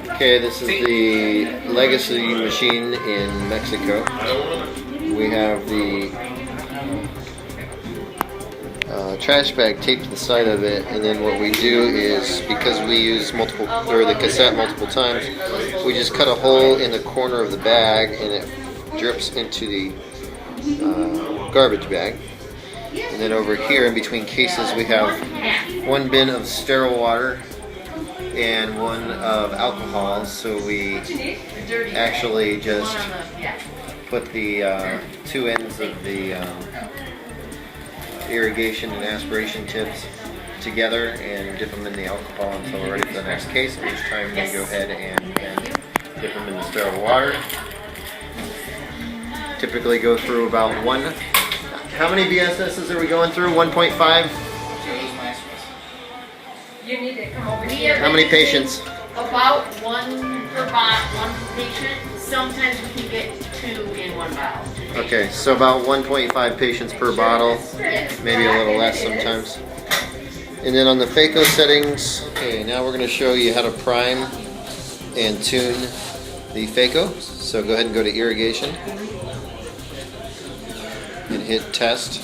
Okay, this is the legacy machine in Mexico. We have the trash bag taped to the side of it, and then what we do is, because we use the cassette multiple times, we just cut a hole in the corner of the bag and it drips into the garbage bag. And then over here in between cases we have one bin of sterile water and one of alcohol, so we actually just put the two ends of the irrigation and aspiration tips together and dip them in the alcohol until we're ready for the next case. And each time we go ahead and dip them in the sterile water. Typically go through about one. How many BSSs are we going through? 1.5? You need to come over here. How many patients? About one per bottle, one patient. Sometimes we can get two in one bottle. Okay, so about 1.5 patients per bottle, maybe a little less sometimes. And then on the Phaco settings, okay, now we're going to show you how to prime and tune the Phaco. So go ahead and go to irrigation and hit test.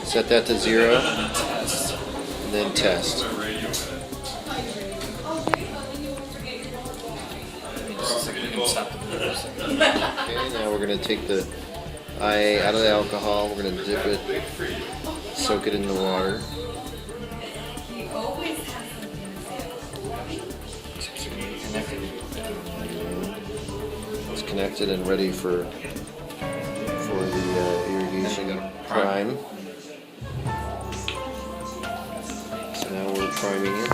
Set that to 0 and then test. Okay, now we're going to take the IA out of the alcohol, we're going to dip it, soak it in the water. It's connected and ready for the irrigation prime. So now we're priming it.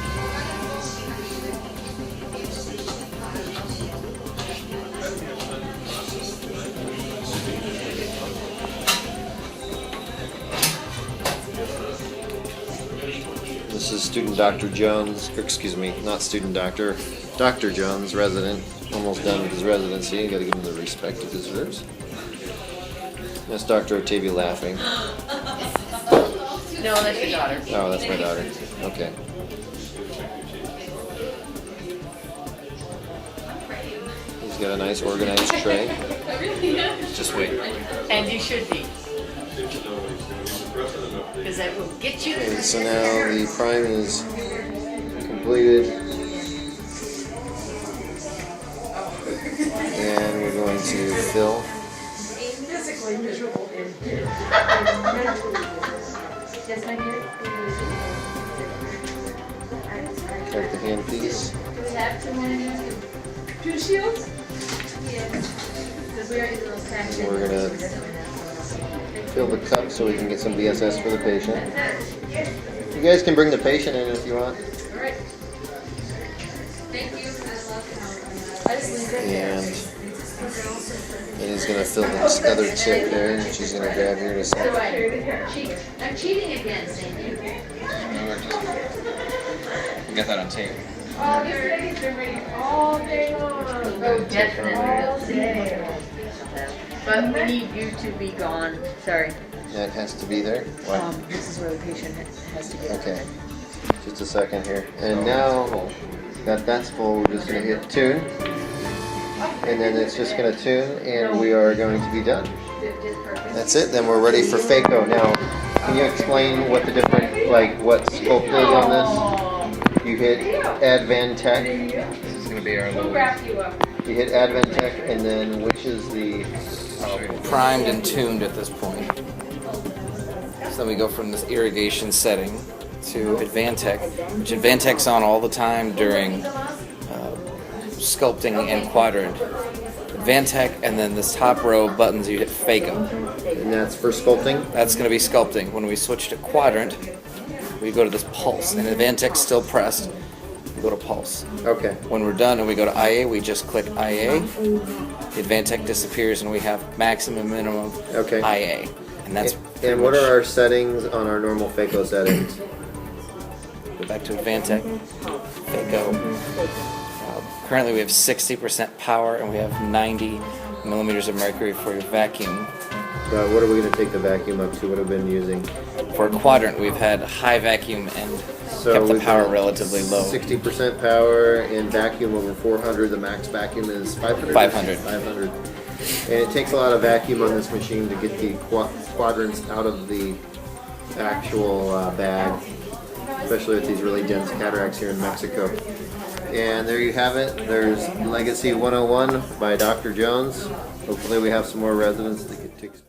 This is student Dr. Jones, or excuse me, not student doctor, Dr. Jones, resident, almost done with his residency. You gotta give him the respect he deserves. That's Dr. Otavia laughing. No, that's your daughter. Oh, that's my daughter. Okay. He's got a nice organized tray. Just wait. And you should be. Because that will get you. And so now the prime is completed. And we're going to fill. Physically miserable in here. Yes, my dear. Check the hand piece. Do we have two shields? Yes. Because we are in those packages. And we're going to fill the cup so we can get some BSS for the patient. You guys can bring the patient in if you want. Alright. Thank you. And he's going to fill this other tip there, and she's going to grab here in a second. I'm cheating again, Sandy. We got that on tape. Oh, this lady's been ready all day long. Oh, definitely. All day. But we need you to be gone. Sorry. That has to be there? Why? This is where the patient has to get. Okay. Just a second here. And now that that's full, we're just going to hit tune. And then it's just going to tune, and we are going to be done. That's it. Then we're ready for Phaco. Now, can you explain what the different, like, what scope is on this? You hit Advantech. This is going to be our little... You hit Advantech, and then which is the... primed and tuned at this point. So then we go from this irrigation setting to Advantech, which Advantech's on all the time during sculpting and quadrant. Advantech, and then this top row of buttons you hit Phaco. And that's for sculpting? That's going to be sculpting. When we switch to quadrant, we go to this pulse, and Advantech's still pressed. We go to pulse. Okay. When we're done and we go to IA, we just click IA. The Advantech disappears, and we have maximum, minimum Okay. IA. And that's And what are our settings on our normal Phaco settings? Go back to Advantech. Phaco. Currently we have 60% power, and we have 90 millimeters of mercury for your vacuum. But what are we going to take the vacuum up to? What have we been using? For a quadrant, we've had high vacuum and So kept the we've power got relatively low. 60% power and vacuum over 400. The max vacuum is 500. 500. 500. And it takes a lot of vacuum on this machine to get the quadrants out of the actual bag, especially with these really dense cataracts here in Mexico. And there you have it. There's Legacy 101 by Dr. Jones. Hopefully we have some more residents that get to experience